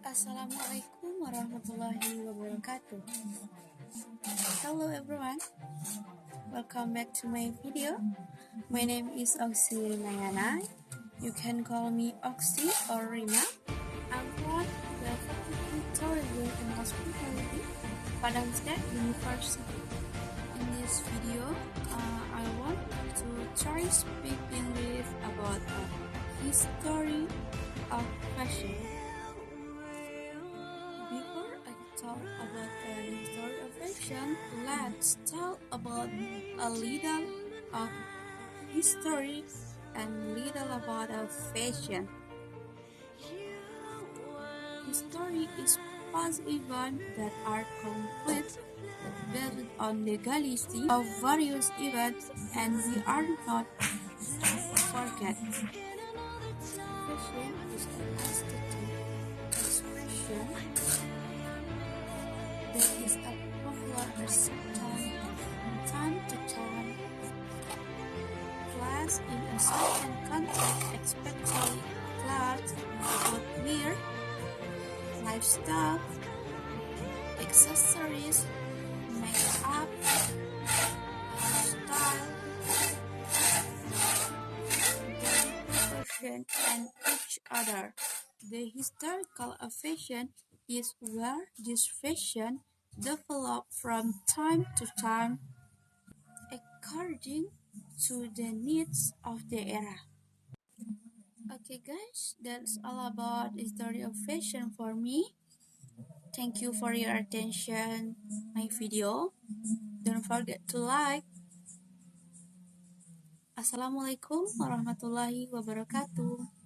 Assalamualaikum warahmatullahi wabarakatuh. Hello everyone, welcome back to my video. My name is Oksy Rimayana. You can call me Oksy or Rima. I'm from the Faculty of Tourism and Hospitality, Padang State University. In this video, I want to try speaking about the history of fashion. Before I talk about the history of fashion, let's talk about a little of history and little about fashion. History is past events that are complete based on legality of various events, and we are not forget. Fashion is an aesthetic expression that is a popular perception from time to time, placed in a certain context, especially clothes, footwear, lifestyle, accessories, makeup, hairstyle, body proportion, and each other. The historical of fashion is where this fashion developed from time to time according to the needs of the era. Okay guys, that's all about the history of fashion for me. Thank you for your attention my video. Don't forget to like. Assalamualaikum warahmatullahi wabarakatuh.